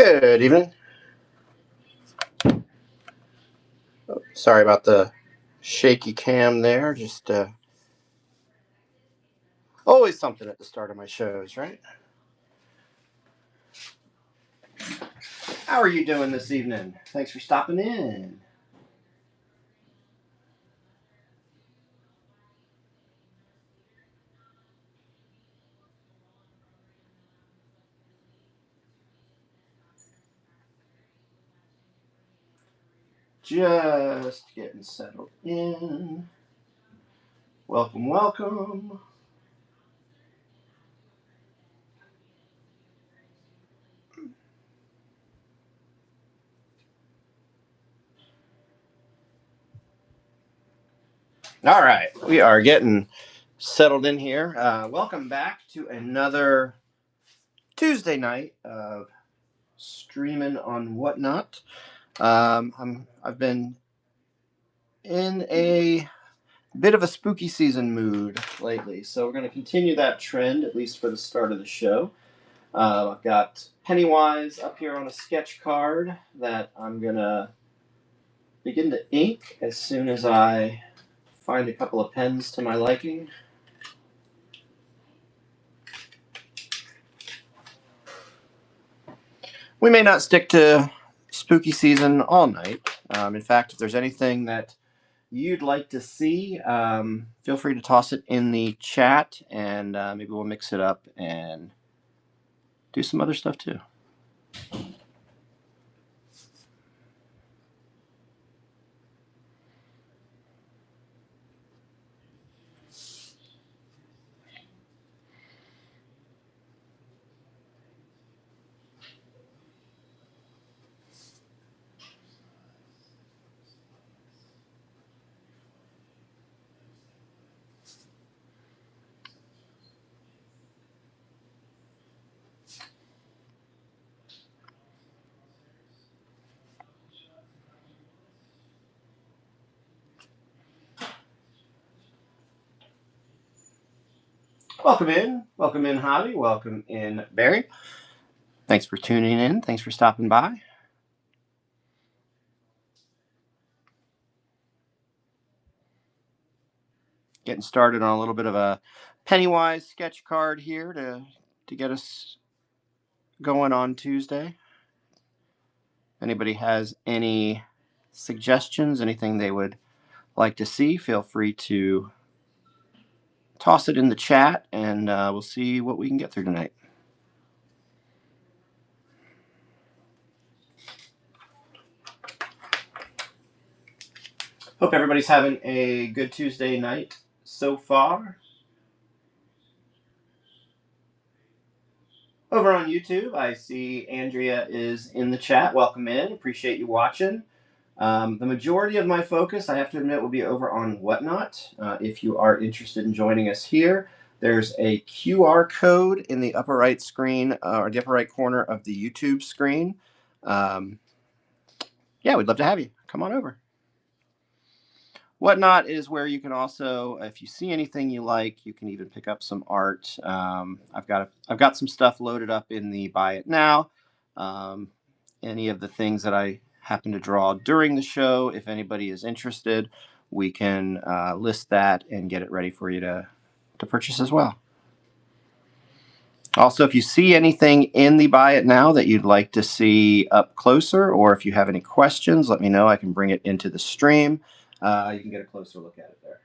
Good evening. Sorry about the shaky cam there. Just always something at the start of my shows, right? How are you doing this evening? Thanks for stopping in. Just getting settled in. Welcome, welcome. All right, we are getting settled in here. Welcome back to another Tuesday night of streaming on Whatnot. I've been in a bit of a spooky season mood lately, so we're going to continue that trend at least for the start of the show. I've got Pennywise up here on a sketch card that I'm going to begin to ink as soon as I find a couple of pens to my liking. We may not stick to spooky season all night. In fact, if there's anything that you'd like to see, feel free to toss it in the chat, and maybe we'll mix it up and do some other stuff too. Welcome in. Welcome in, Javi. Welcome in, Barry. Thanks for tuning in. Thanks for stopping by. Getting started on a little bit of a Pennywise sketch card here to get us going on Tuesday. Anybody has any suggestions, anything they would like to see, feel free to toss it in the chat, and we'll see what we can get through tonight. Hope everybody's having a good Tuesday night so far. Over on YouTube, I see Andrea is in the chat. Welcome in. Appreciate you watching. The majority of my focus, I have to admit, will be over on Whatnot. If you are interested in joining us here, there's a QR code in the upper right screen, or the upper right corner of the YouTube screen. Yeah, we'd love to have you. Come on over. Whatnot is where you can also, if you see anything you like, you can even pick up some art. I've got some stuff loaded up in the Buy It Now. Any of the things that I happen to draw during the show, if anybody is interested, we can list that and get it ready for you to purchase as well. Also, if you see anything in the Buy It Now that you'd like to see up closer, or if you have any questions, let me know. I can bring it into the stream. You can get a closer look at it there.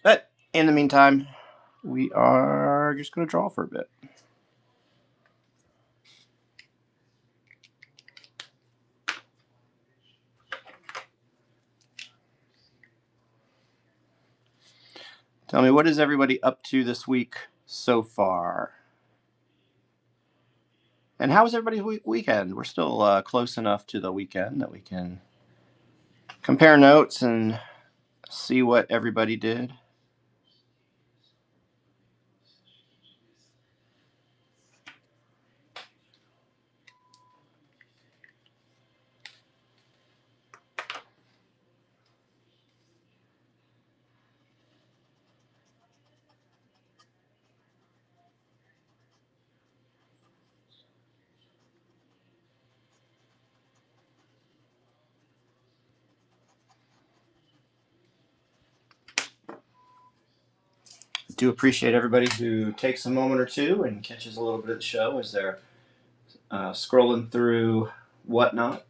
But in the meantime, we are just going to draw for a bit. Tell me, what is everybody up to this week so far? And how was everybody's weekend? We're still close enough to the weekend that we can compare notes and see what everybody did. do appreciate everybody who takes a moment or two and catches a little bit of the show as they're scrolling through Whatnot.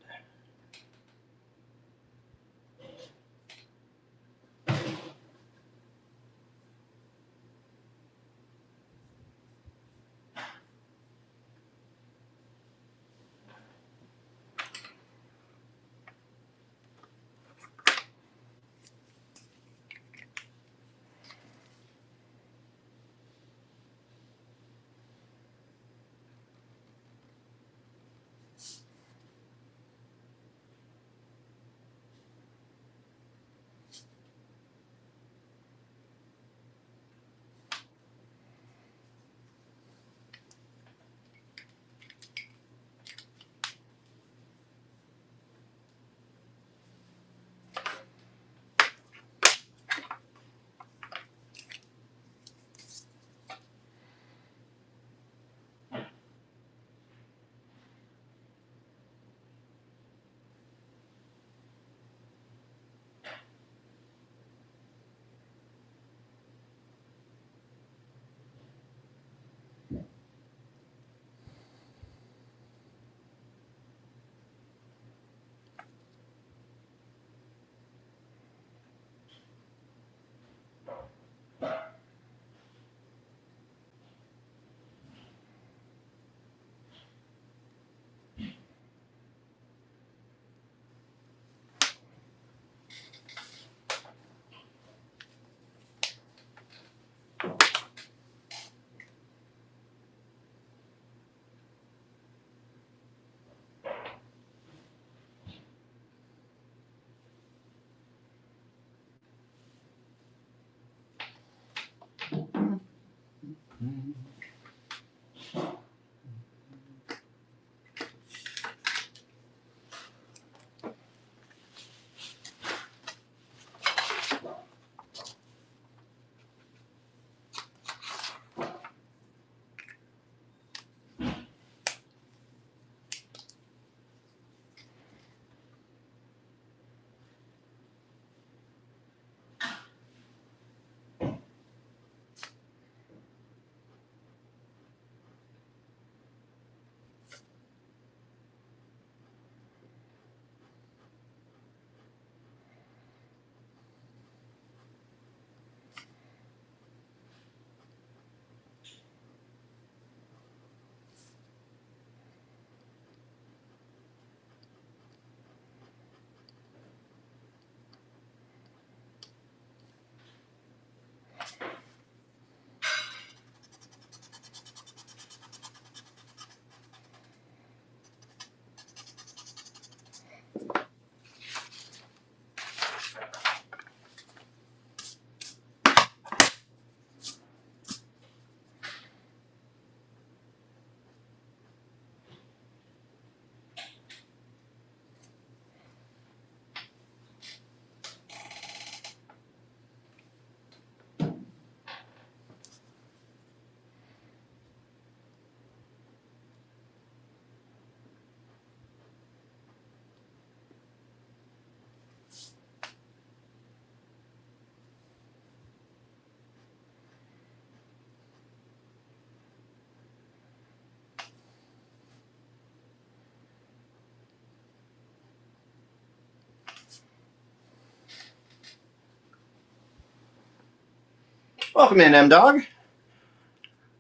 Welcome in, M Dog.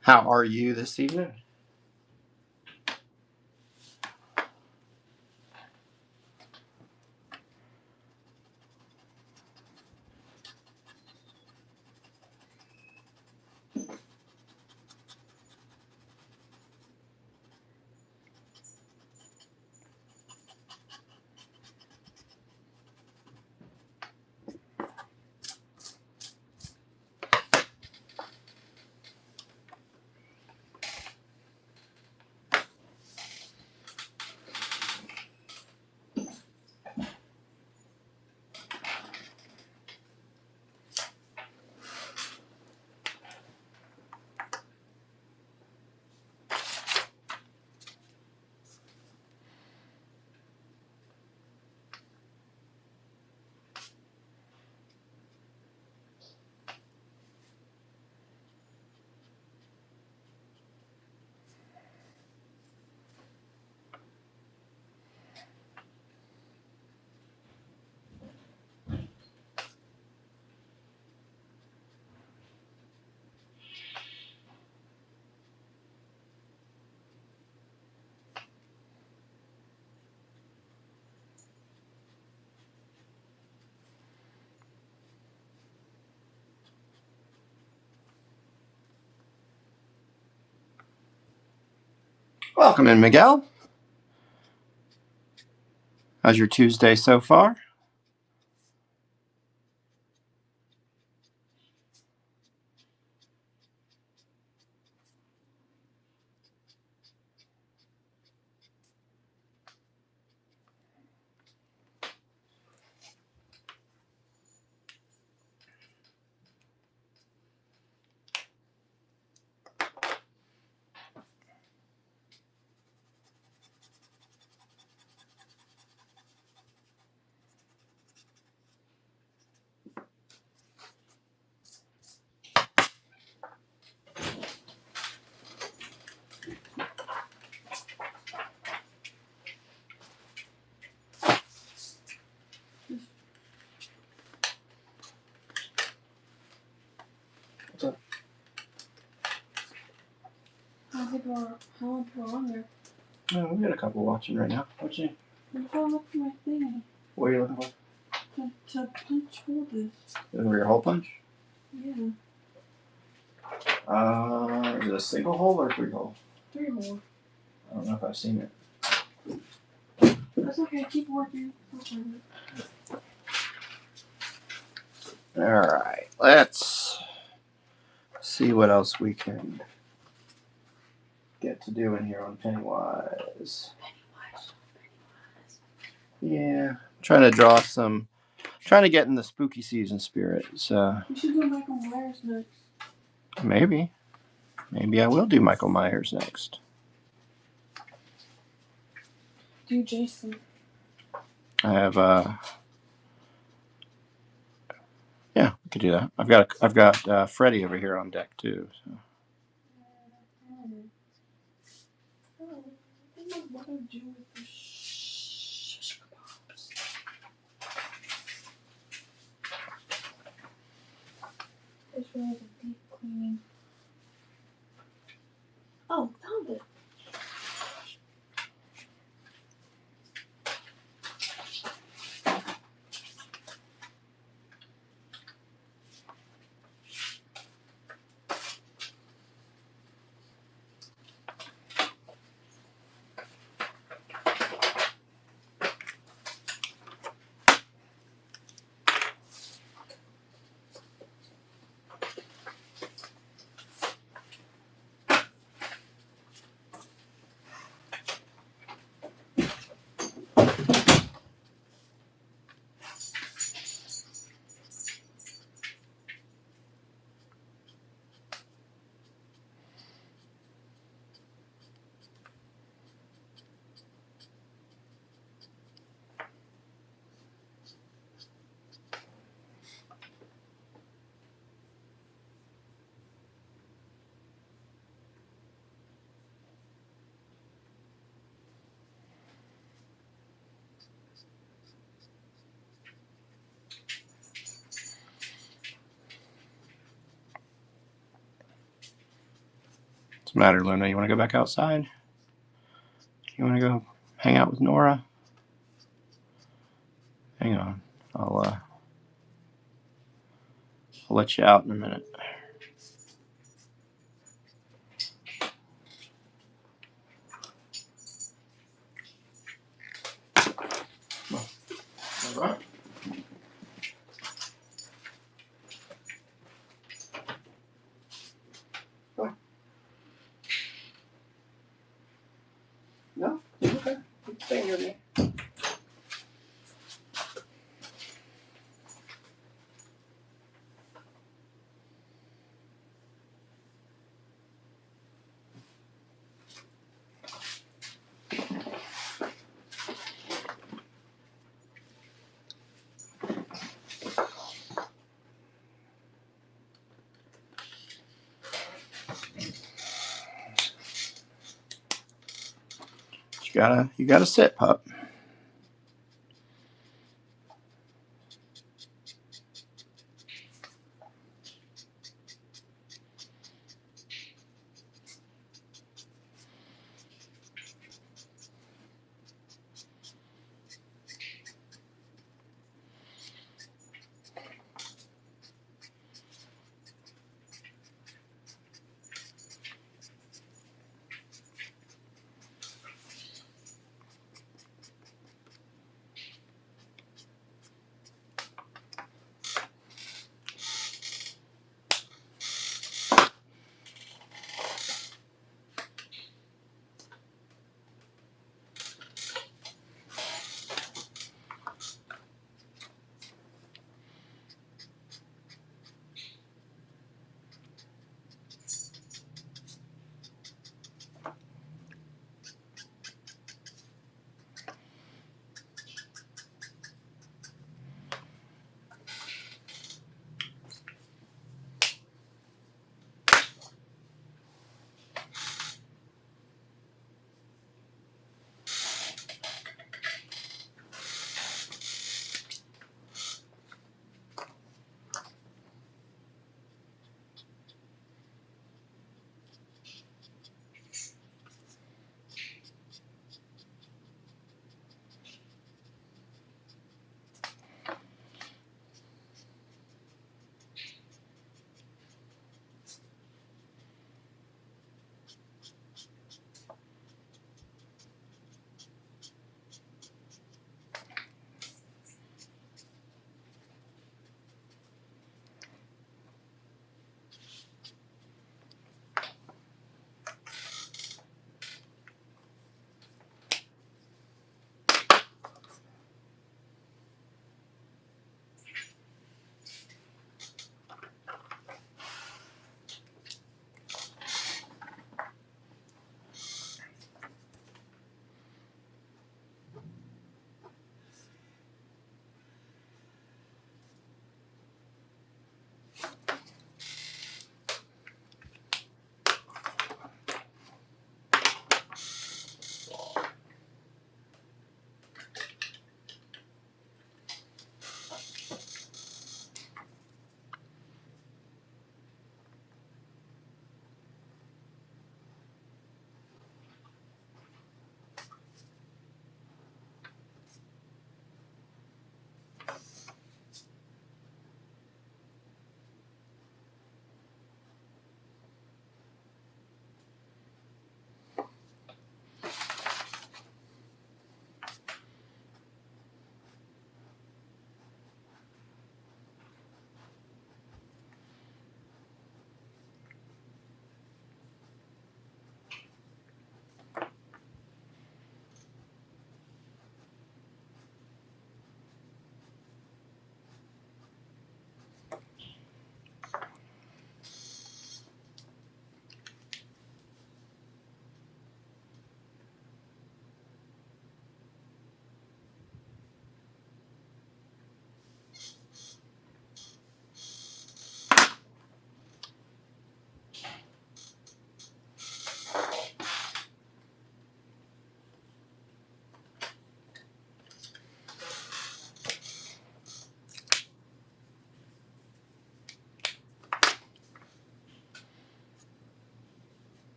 How are you this evening? Welcome in, Miguel. How's your Tuesday so far? What's up? How many people are on there? Oh, we got a couple watching right now. What's your? I'm trying to look for my thing What are you looking for? to punch hole this. Looking for your hole punch? Yeah, Is it a single hole or 3 hole? 3 more. I don't know if I've seen it. That's okay, keep working. All right, let's see what else we can get to do in here on Pennywise. Yeah, trying to draw some, trying to get in the spooky season spirit. So We should do Michael Myers next. maybe I will do Michael Myers next. Do Jason. I have yeah, we could do that. I've got Freddy over here on deck too. So. I don't know what to do with the shish kebabs. It's really like a deep cleaning. Oh, found it. What's the matter, Luna? You want to go back outside? You want to go hang out with Nora? Hang on, I'll let you out in a minute. All right. No, it's okay. You can stay near me. You gotta sit, pup.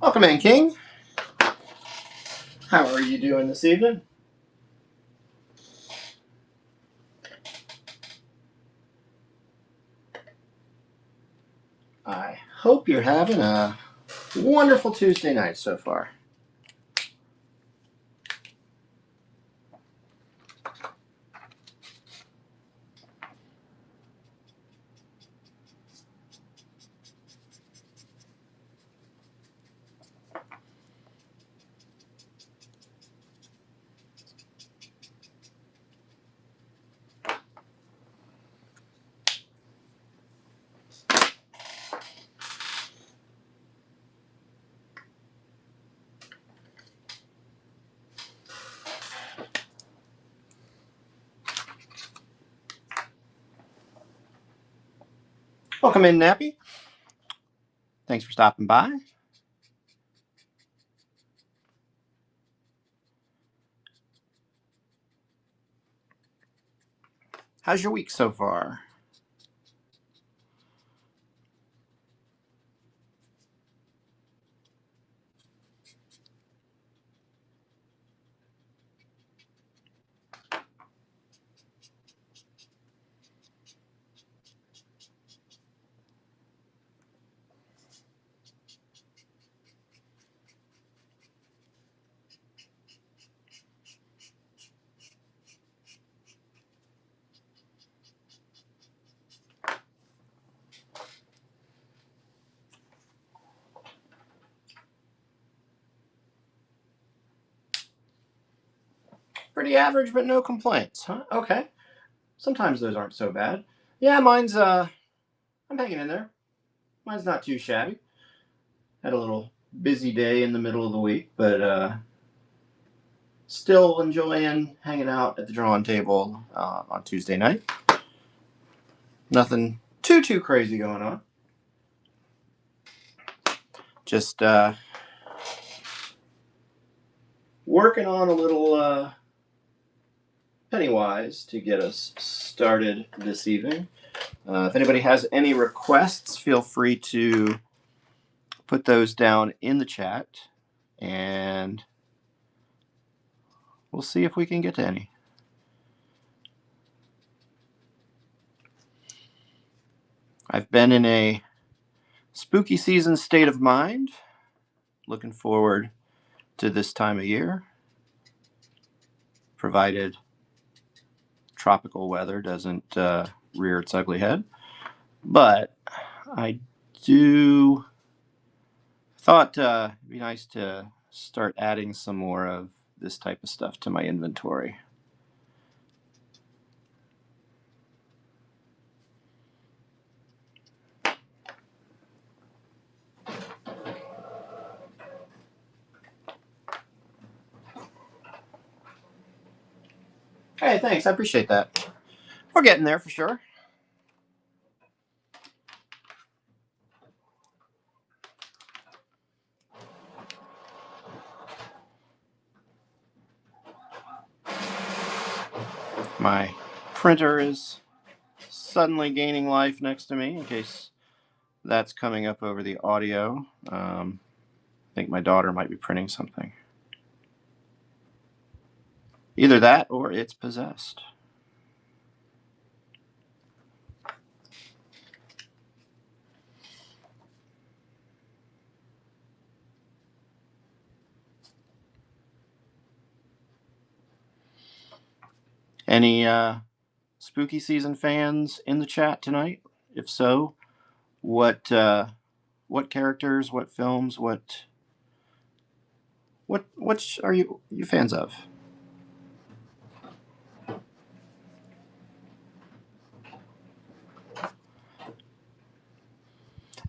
Welcome in, King. How are you doing this evening? I hope you're having a wonderful Tuesday night so far. Welcome in, Nappy. Thanks for stopping by. How's your week so far? Pretty average, but no complaints, huh? Okay. Sometimes those aren't so bad. Yeah, mine's I'm hanging in there. Mine's not too shabby. Had a little busy day in the middle of the week, but still enjoying hanging out at the drawing table on Tuesday night. Nothing too crazy going on. Just working on a little Pennywise to get us started this evening. If anybody has any requests, feel free to put those down in the chat, and we'll see if we can get to any. I've been in a spooky season state of mind. Looking forward to this time of year, provided tropical weather doesn't rear its ugly head. But I do thought it'd be nice to start adding some more of this type of stuff to my inventory. Hey, thanks. I appreciate that. We're getting there for sure. My printer is suddenly gaining life next to me, in case that's coming up over the audio. I think my daughter might be printing something. Either that or it's possessed. Any spooky season fans in the chat tonight? If so, what characters, what films, what are you fans of?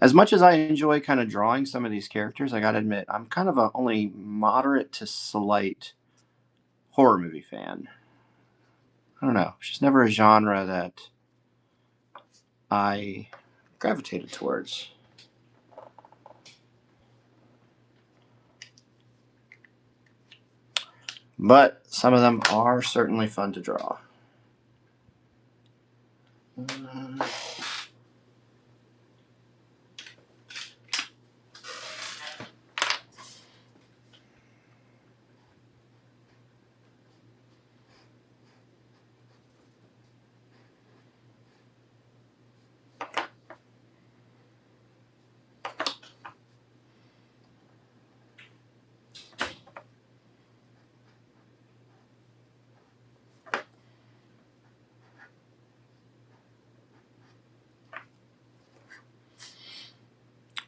As much as I enjoy kind of drawing some of these characters, I gotta admit I'm kind of a only moderate to slight horror movie fan. I don't know. It's just never a genre that I gravitated towards. But some of them are certainly fun to draw.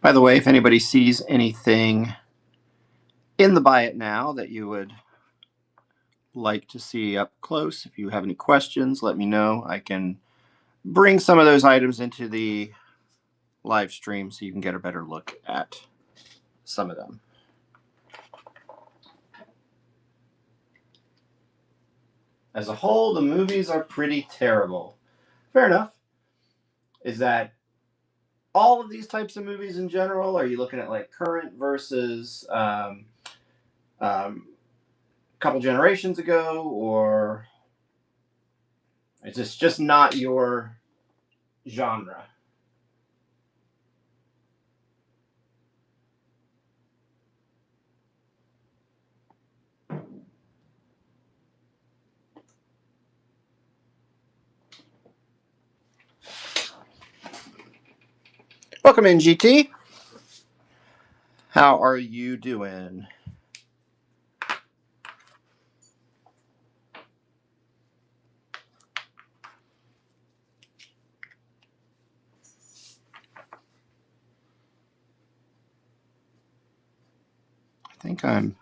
By the way, if anybody sees anything in the Buy It Now that you would like to see up close, if you have any questions, let me know. I can bring some of those items into the live stream so you can get a better look at some of them. As a whole, the movies are pretty terrible. Fair enough. Is that all of these types of movies in general? Are you looking at like current versus couple generations ago, or is this just not your genre? Welcome in, GT. How are you doing? I think I'm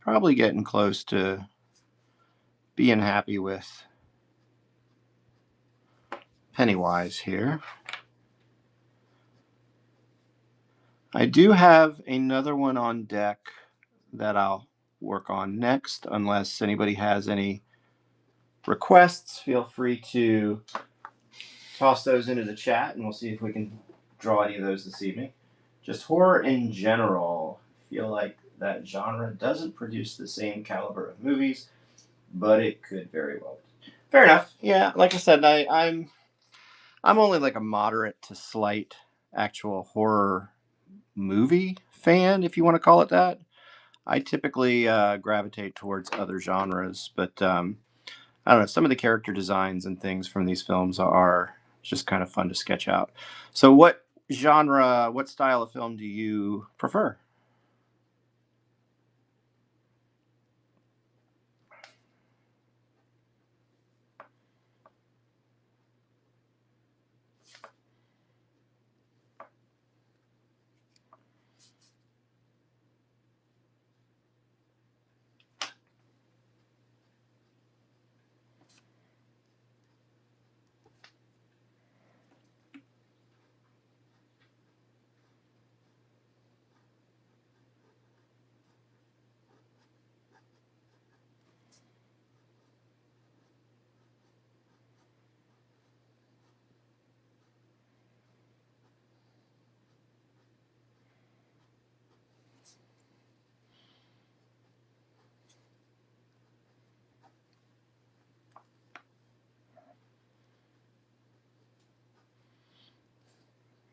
probably getting close to being happy with Pennywise here. I do have another one on deck that I'll work on next. Unless anybody has any requests, feel free to toss those into the chat and we'll see if we can draw any of those this evening. Just horror in general. I feel like that genre doesn't produce the same caliber of movies, but it could very well. Fair enough. Yeah, like I said, I'm only like a moderate to slight actual horror movie fan, if you want to call it that. I typically gravitate towards other genres, but I don't know. Some of the character designs and things from these films are just kind of fun to sketch out. So, what genre, what style of film do you prefer?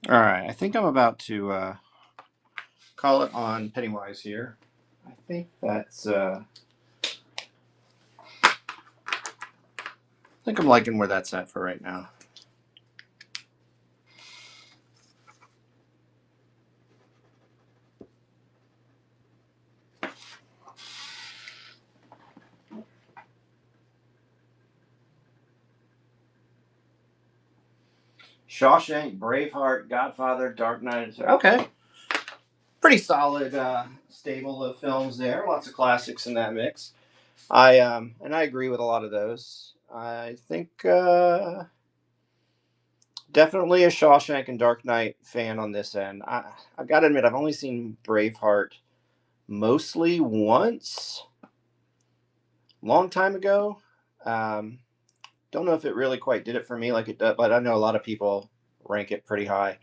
All right, I think I'm about to call it on Pennywise here. I think that's. I think I'm liking where that's at for right now. Shawshank, Braveheart, Godfather, Dark Knight. Okay, pretty solid stable of films there. Lots of classics in that mix. I agree with a lot of those. I think definitely a Shawshank and Dark Knight fan on this end. I gotta admit, I've only seen Braveheart mostly once, long time ago. Um, don't know if it really quite did it for me like it does, but I know a lot of people rank it pretty high.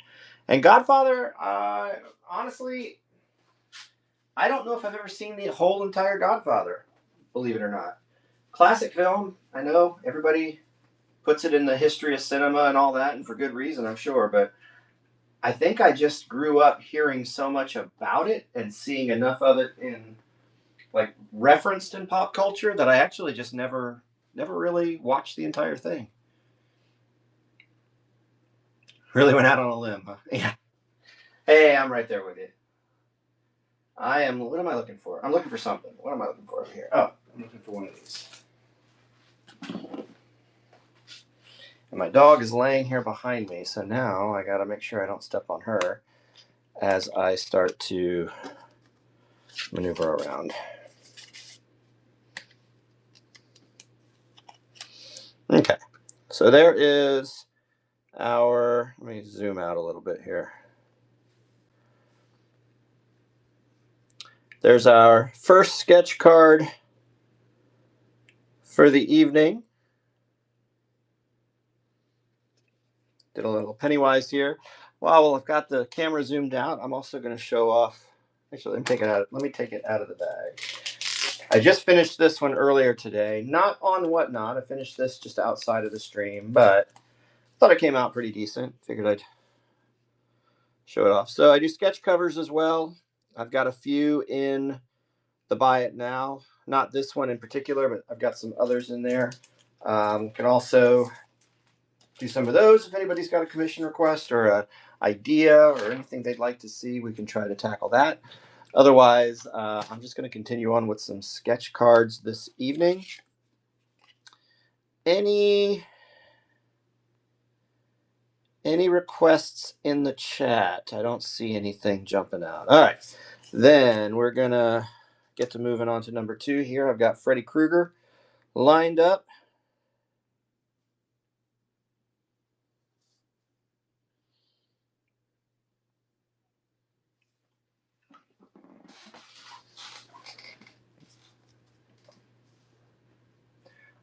And Godfather, honestly, I don't know if I've ever seen the whole entire Godfather, believe it or not. Classic film. I know everybody puts it in the history of cinema and all that, and for good reason, I'm sure. But I think I just grew up hearing so much about it and seeing enough of it in like referenced in pop culture that I actually just never really watched the entire thing. Really went out on a limb, huh? Yeah. Hey, I'm right there with you. I am. What am I looking for? I'm looking for something. What am I looking for over here? Oh, I'm looking for one of these. And my dog is laying here behind me, so now I gotta make sure I don't step on her as I start to maneuver around. Okay, so there is our, let me zoom out a little bit here. There's our first sketch card for the evening. Did a little Pennywise here. Well, I've got the camera zoomed out. I'm also going to show off. Actually, let me take it out of the bag. I just finished this one earlier today. Not on Whatnot. I finished this just outside of the stream, but thought it came out pretty decent. Figured I'd show it off. So I do sketch covers as well. I've got a few in the Buy It Now. Not this one in particular, but I've got some others in there. Can also do some of those if anybody's got a commission request or an idea or anything they'd like to see. We can try to tackle that. Otherwise, I'm just going to continue on with some sketch cards this evening. Any requests in the chat? I don't see anything jumping out. All right, then we're gonna get to moving on to number 2 here. I've got Freddy Krueger lined up.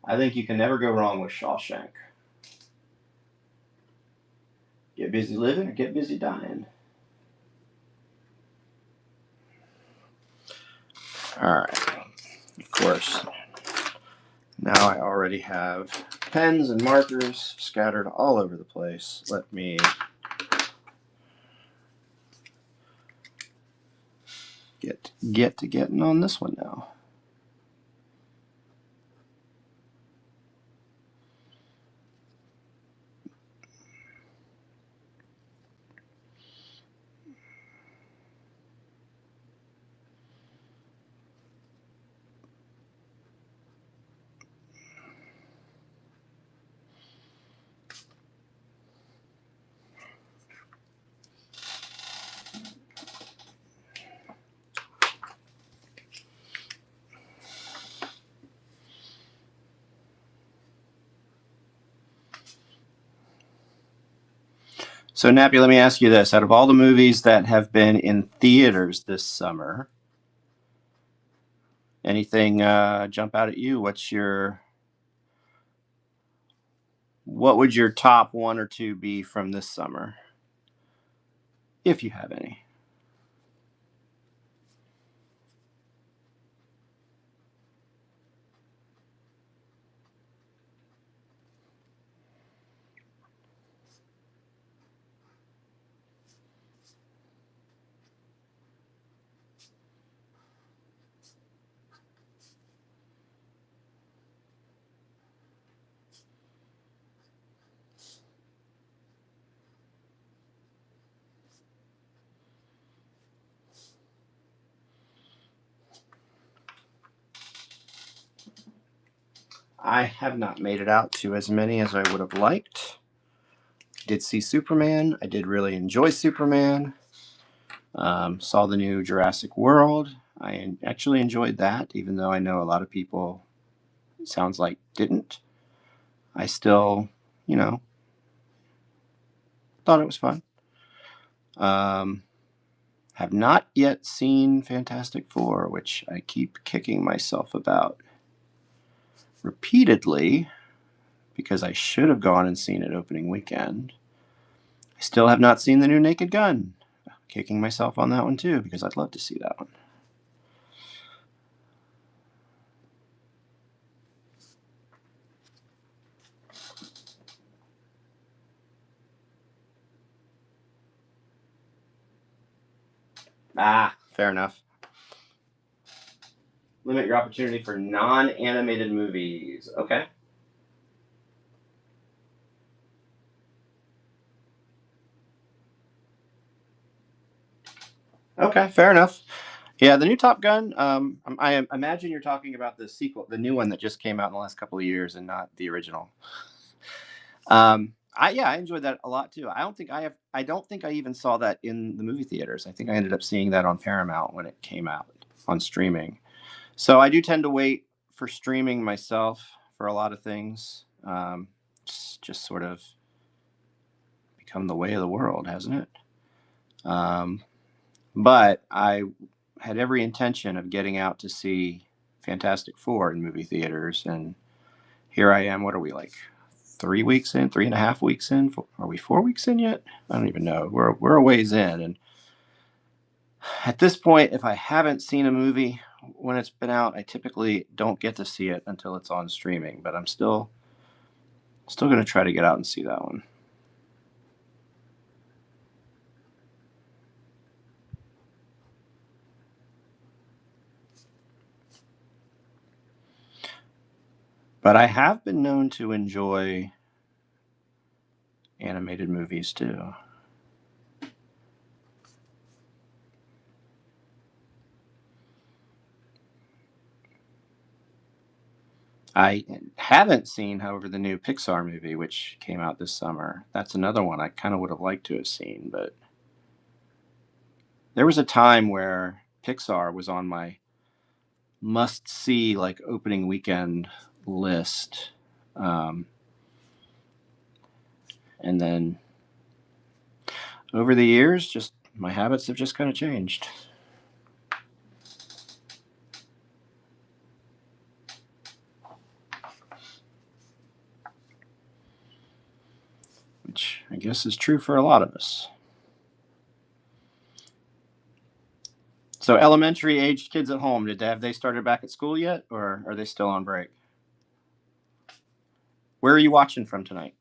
I think you can never go wrong with Shawshank. Get busy living or get busy dying. All right. Of course, now I already have pens and markers scattered all over the place. Let me get to getting on this one now. So, Nappy, let me ask you this. Out of all the movies that have been in theaters this summer, anything jump out at you? What would your top 1 or 2 be from this summer, if you have any? I have not made it out to as many as I would have liked. Did see Superman. I did really enjoy Superman. Saw the new Jurassic World. I actually enjoyed that, even though I know a lot of people, it sounds like, didn't. I still, thought it was fun. Have not yet seen Fantastic Four, which I keep kicking myself about repeatedly because I should have gone and seen it opening weekend. I still have not seen the new Naked Gun. Kicking myself on that one too because I'd love to see that one. Fair enough. Limit your opportunity for non-animated movies. Okay. Okay, fair enough. Yeah, the new Top Gun. I imagine you're talking about the sequel, the new one that just came out in the last couple of years, and not the original. I enjoyed that a lot too. I don't think I even saw that in the movie theaters. I think I ended up seeing that on Paramount when it came out on streaming. So I do tend to wait for streaming myself for a lot of things. It's just sort of become the way of the world, hasn't it? Um, but I had every intention of getting out to see Fantastic Four in movie theaters, and here I am. What are we, like 3 weeks in, 3.5 weeks in? Are we 4 weeks in yet? I don't even know. We're a ways in, and at this point, if I haven't seen a movie when it's been out, I typically don't get to see it until it's on streaming. But I'm still going to try to get out and see that one. But I have been known to enjoy animated movies too. I haven't seen, however, the new Pixar movie, which came out this summer. That's another one I kind of would have liked to have seen, but there was a time where Pixar was on my must see, like, opening weekend list. Um, and then over the years, just my habits have just kind of changed. Which I guess is true for a lot of us. So, elementary aged kids at home, have they started back at school yet, or are they still on break? Where are you watching from tonight?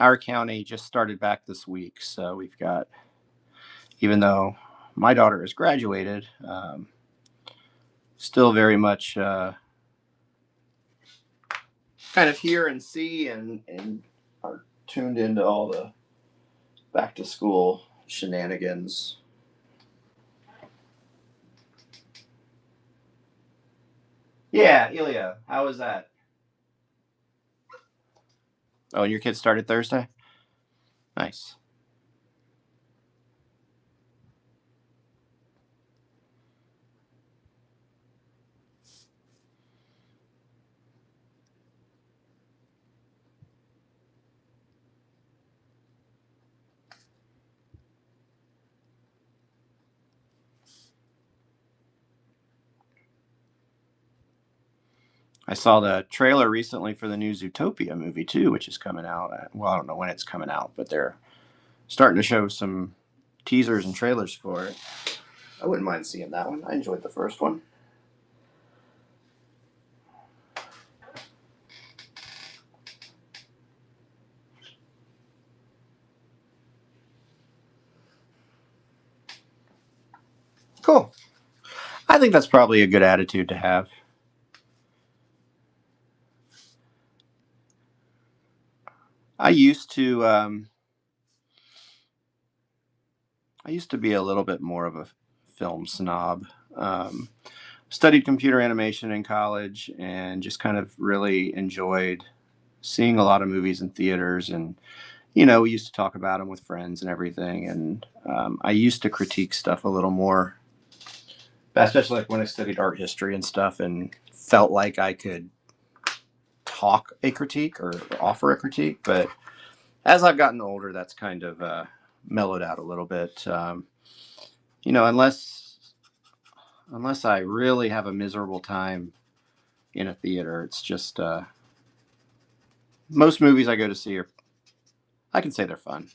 Our county just started back this week, so we've got, even though my daughter has graduated, still very much kind of hear and see and are tuned into all the back to school shenanigans. Yeah, Ilya, how was that? Oh, and your kids started Thursday? Nice. I saw the trailer recently for the new Zootopia movie too, which is coming out. Well, I don't know when it's coming out, but they're starting to show some teasers and trailers for it. I wouldn't mind seeing that one. I enjoyed the first one. Cool. I think that's probably a good attitude to have. I used to I used to be a little bit more of a film snob. Um, Studied computer animation in college and just kind of really enjoyed seeing a lot of movies in theaters. And we used to talk about them with friends and everything. And I used to critique stuff a little more, especially like when I studied art history and stuff, and felt like I could talk a critique or offer a critique. But as I've gotten older, that's kind of mellowed out a little bit. Unless I really have a miserable time in a theater, it's just most movies I go to see are, I can say they're fun.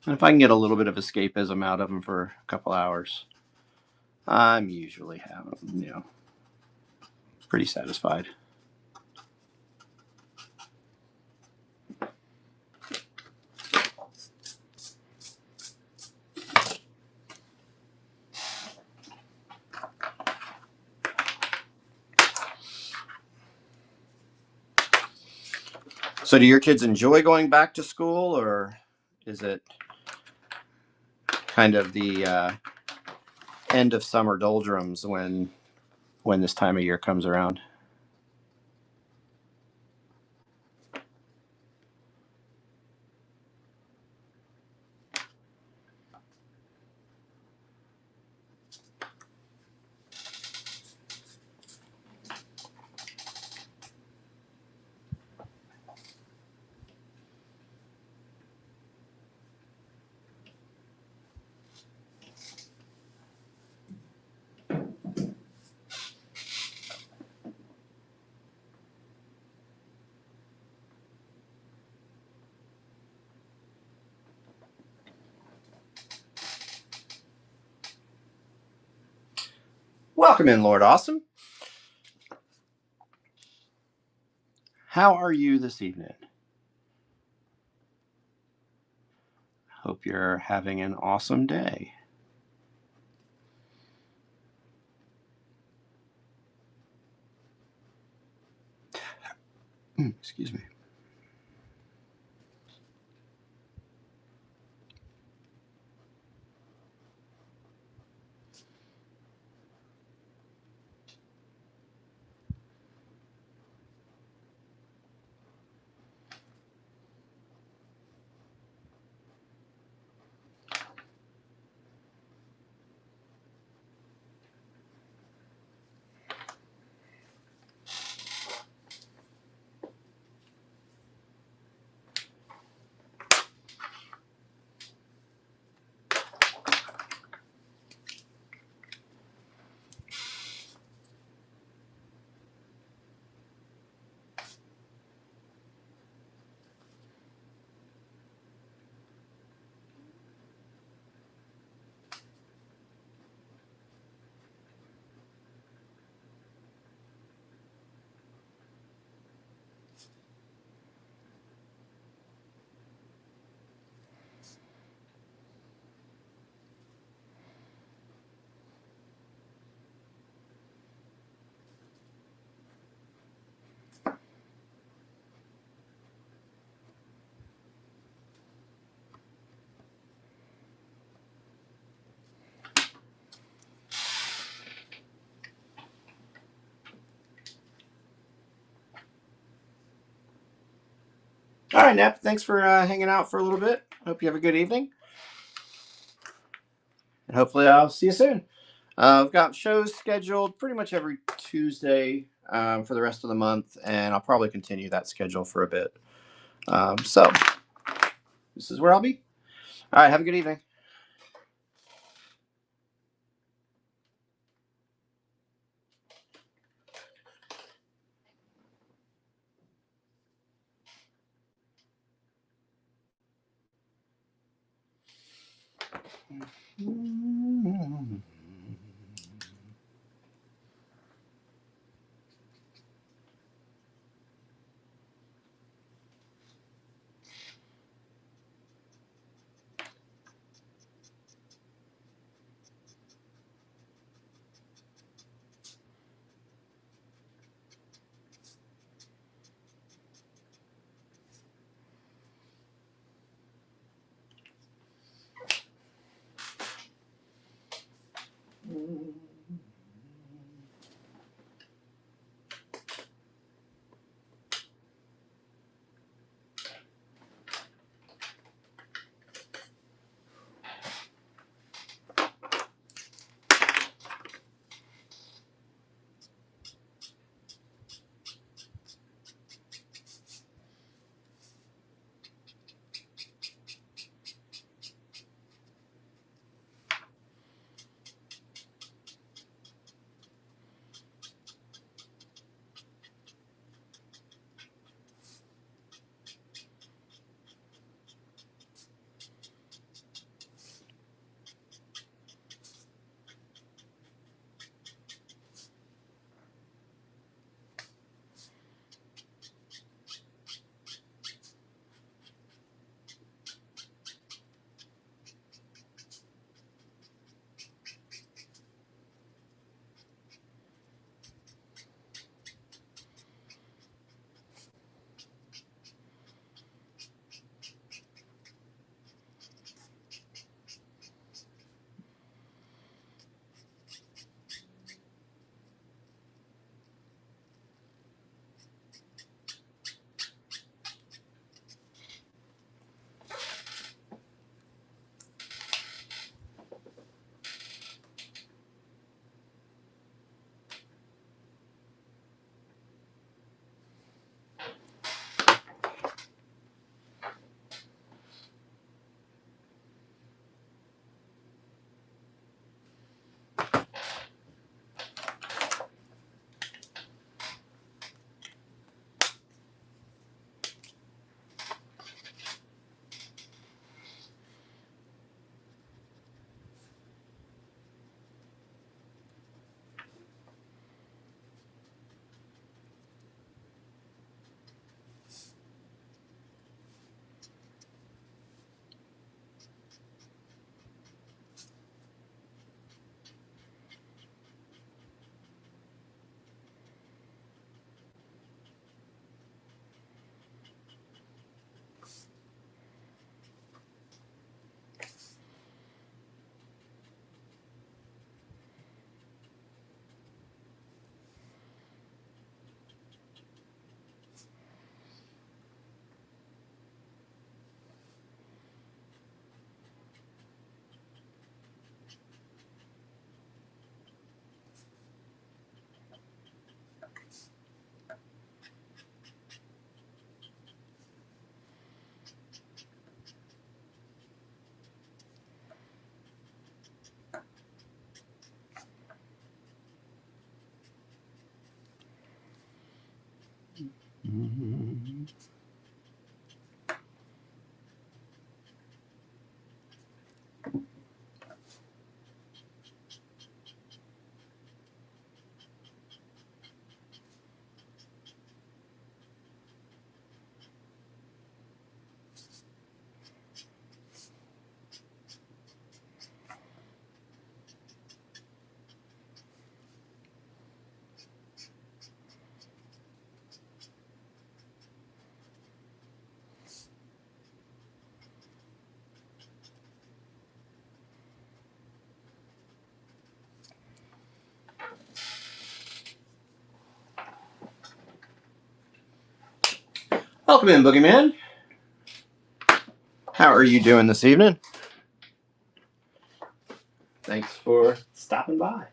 And if I can get a little bit of escapism out of them for a couple hours, I'm usually pretty satisfied. So, do your kids enjoy going back to school, or is it kind of the end of summer doldrums when this time of year comes around? Welcome in, Lord Awesome. How are you this evening? Hope you're having an awesome day. Excuse me. All right, Nep. Thanks for hanging out for a little bit. Hope you have a good evening. And hopefully I'll see you soon. I've got shows scheduled pretty much every Tuesday for the rest of the month, and I'll probably continue that schedule for a bit. So this is where I'll be. All right, have a good evening. Welcome in, Boogeyman. How are you doing this evening? Thanks for stopping by.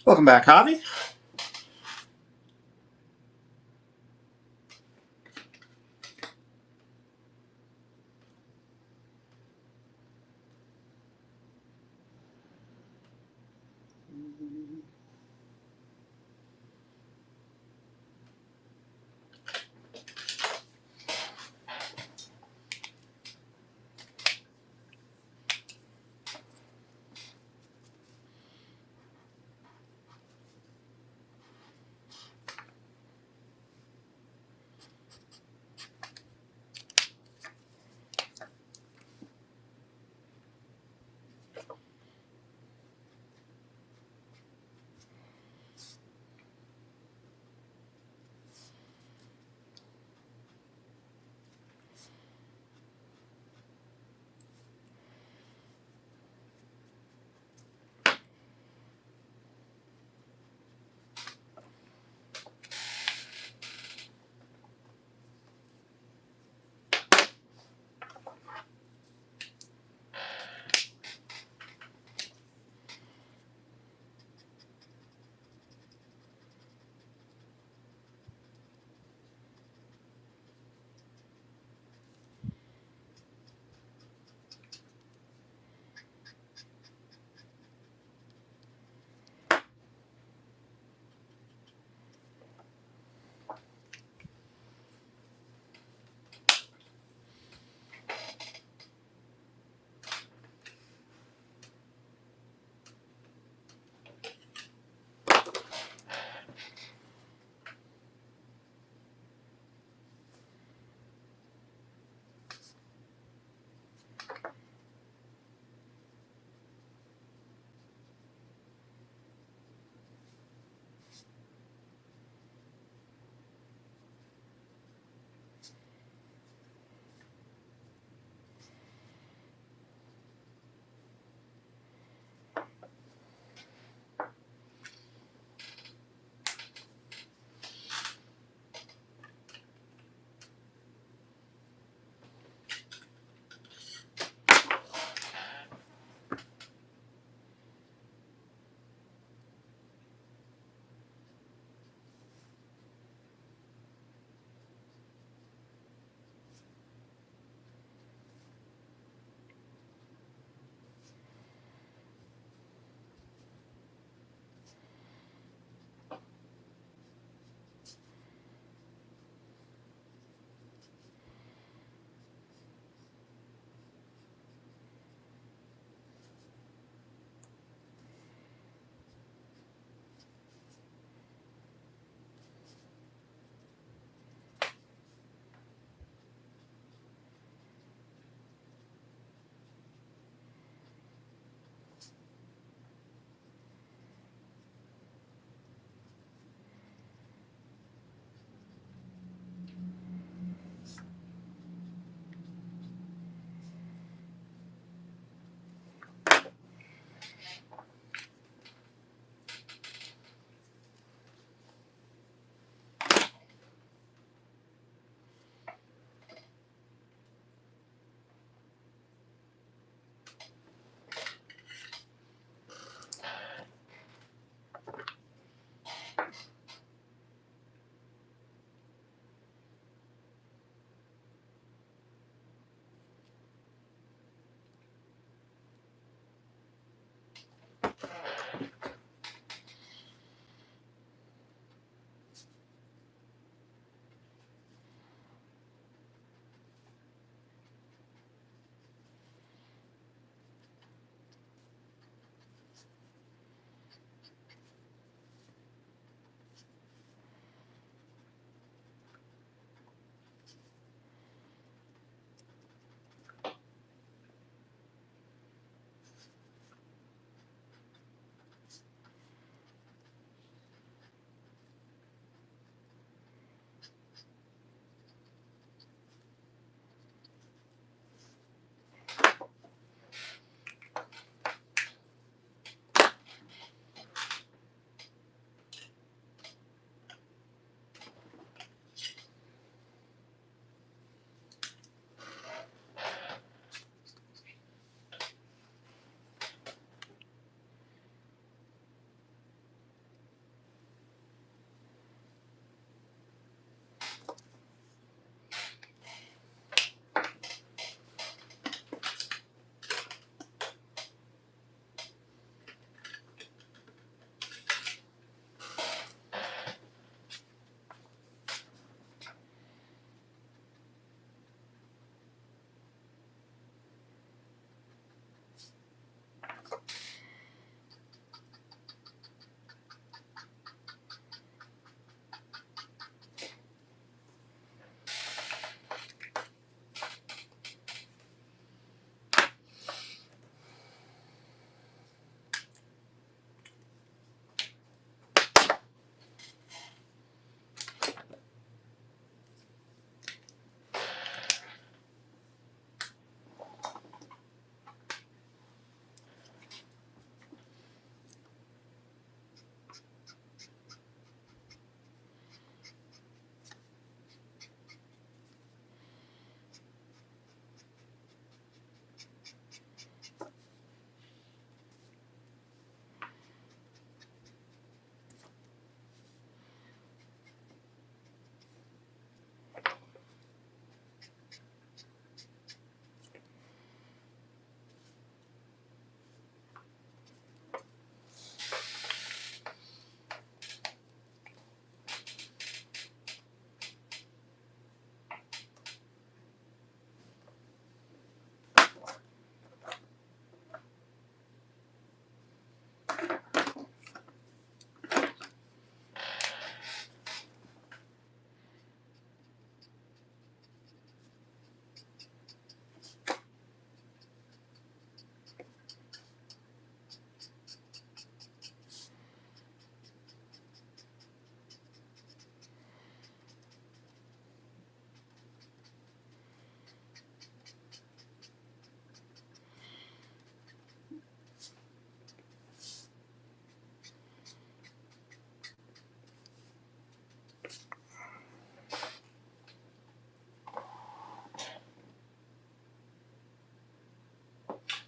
Welcome back, Javi.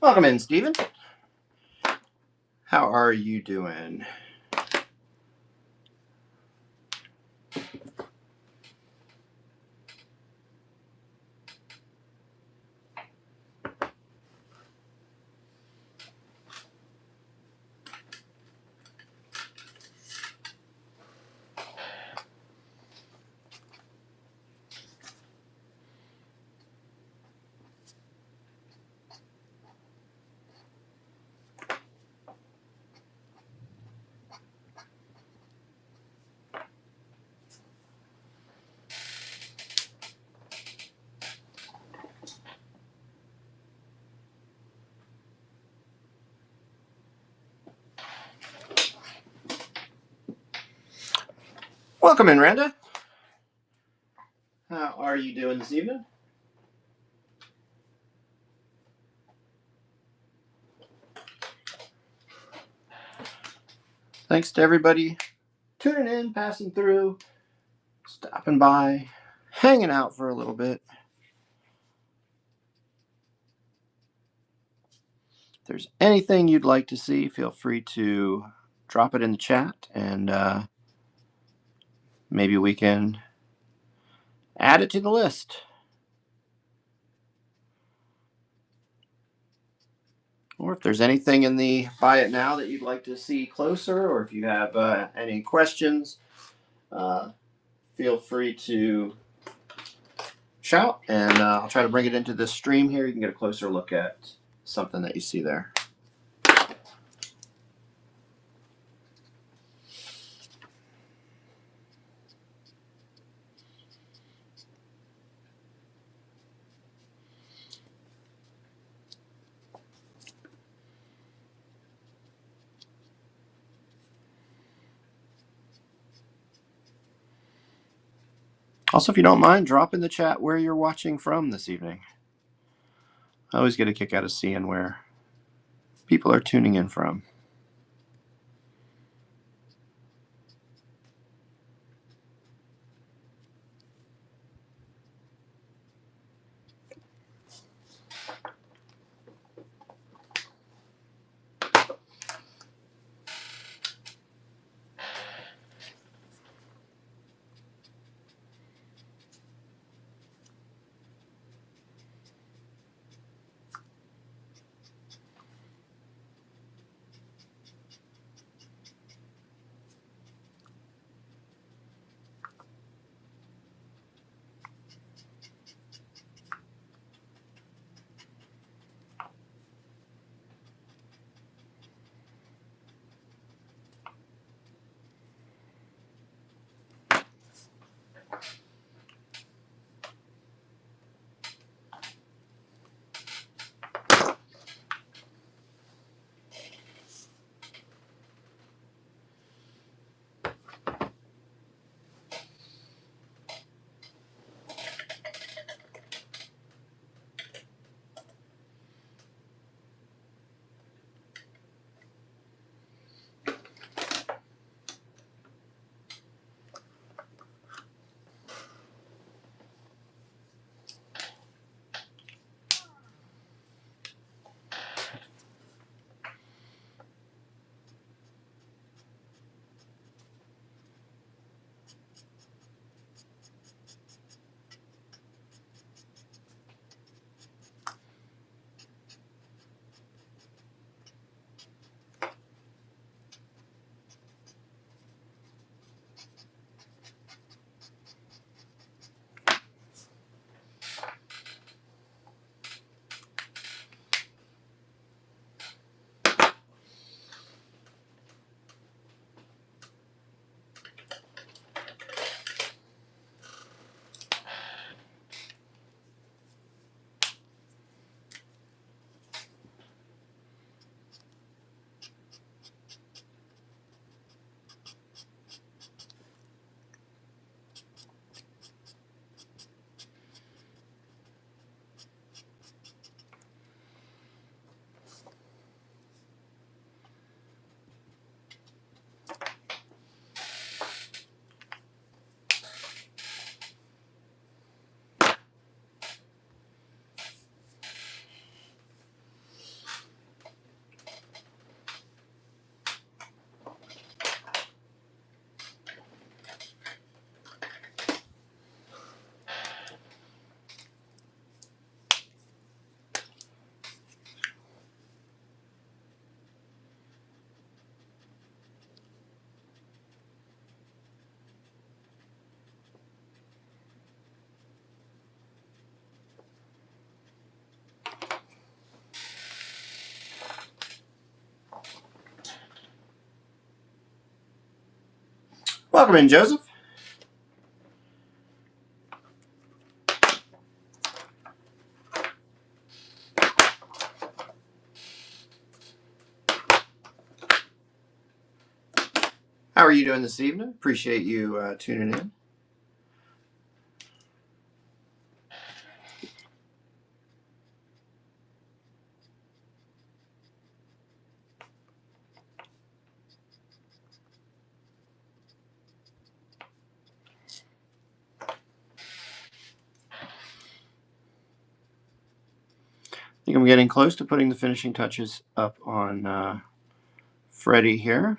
Welcome in, Stephen. How are you doing? Welcome in, Randa. How are you doing this evening? Thanks to everybody tuning in, passing through, stopping by, hanging out for a little bit. If there's anything you'd like to see, feel free to drop it in the chat, and maybe we can add it to the list. Or if there's anything in the Buy It Now that you'd like to see closer, or if you have any questions, feel free to shout, and I'll try to bring it into this stream here. You can get a closer look at something that you see there. Also, if you don't mind, drop in the chat where you're watching from this evening. I always get a kick out of seeing where people are tuning in from. Welcome in, Joseph. How are you doing this evening? Appreciate you tuning in. think I'm getting close to putting the finishing touches up on Freddie here.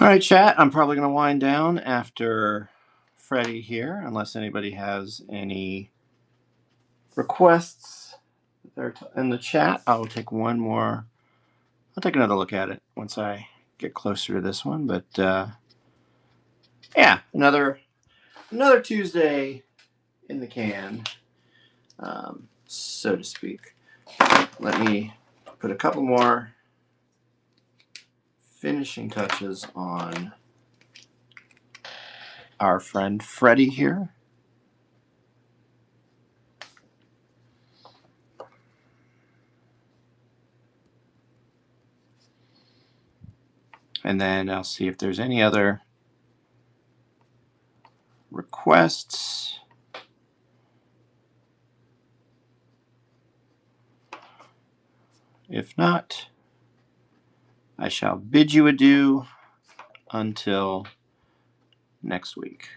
All right, chat. I'm probably going to wind down after Freddie here, unless anybody has any requests that are in the chat. I will take one more. I'll take another look at it once I get closer to this one. But yeah, another Tuesday in the can, so to speak. Let me put a couple more finishing touches on our friend Freddie here. And then I'll see if there's any other requests. If not, I shall bid you adieu until next week.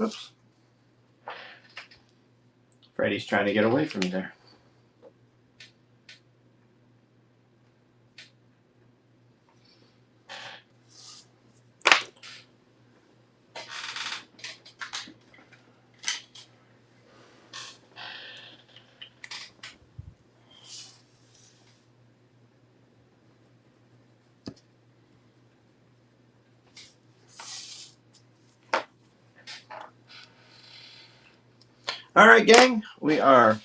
Oops. Freddie's trying to get away from me there. All right, gang, we are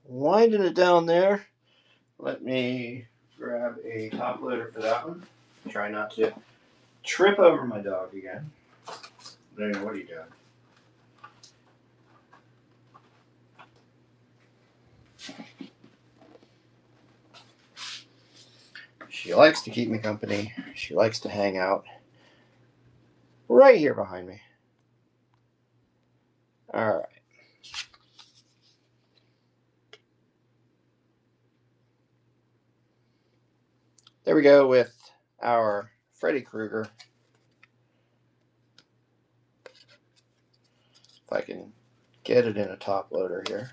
winding it down there. Let me grab a top loader for that one. Try not to trip over my dog again. There, what are you doing? She likes to keep me company. She likes to hang out right here behind me. All right. There we go with our Freddy Krueger. If I can get it in a top loader here.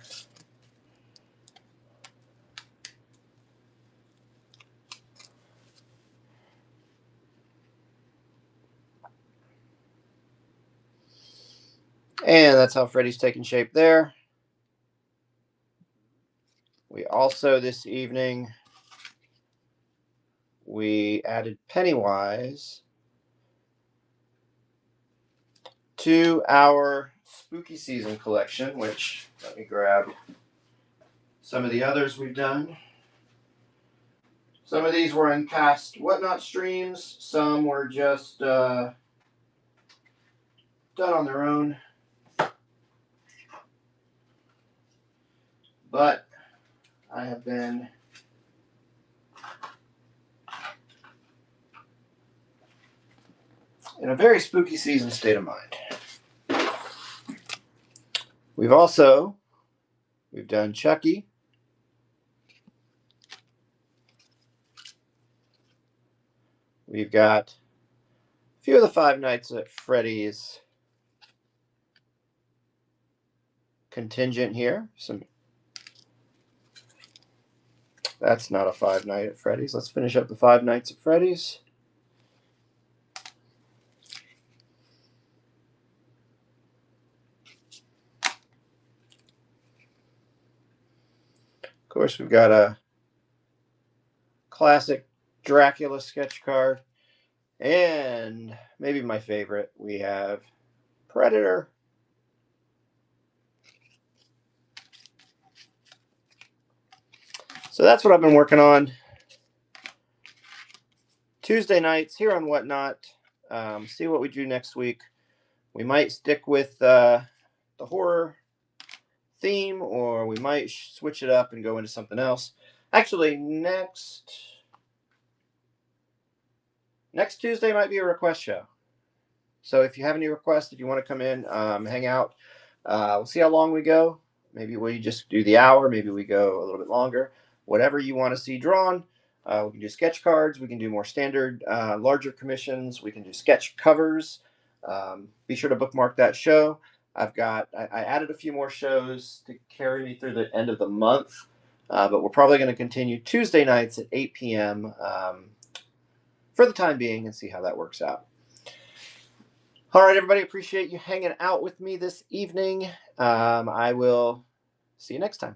And that's how Freddy's taking shape there. We also, this evening, we added Pennywise to our spooky season collection, which, let me grab some of the others we've done. Some of these were in past Whatnot streams. Some were just done on their own. But I have been in a very spooky season state of mind. We've done Chucky. We've got a few of the Five Nights at Freddy's contingent here. That's not a Five Night at Freddy's. Let's finish up the Five Nights at Freddy's. Of course, we've got a classic Dracula sketch card. And maybe my favorite, we have Predator. So that's what I've been working on Tuesday nights here on Whatnot. See what we do next week. We might stick with the horror theme, or we might switch it up and go into something else. Actually, next Tuesday might be a request show. So if you have any requests, if you want to come in, hang out, we'll see how long we go. Maybe we just do the hour. Maybe we go a little bit longer. Whatever you want to see drawn, We can do sketch cards. We can do more standard, larger commissions. We can do sketch covers. Be sure to bookmark that show. I added a few more shows to carry me through the end of the month, but we're probably going to continue Tuesday nights at 8 p.m. For the time being and see how that works out. All right, everybody, appreciate you hanging out with me this evening. I will see you next time.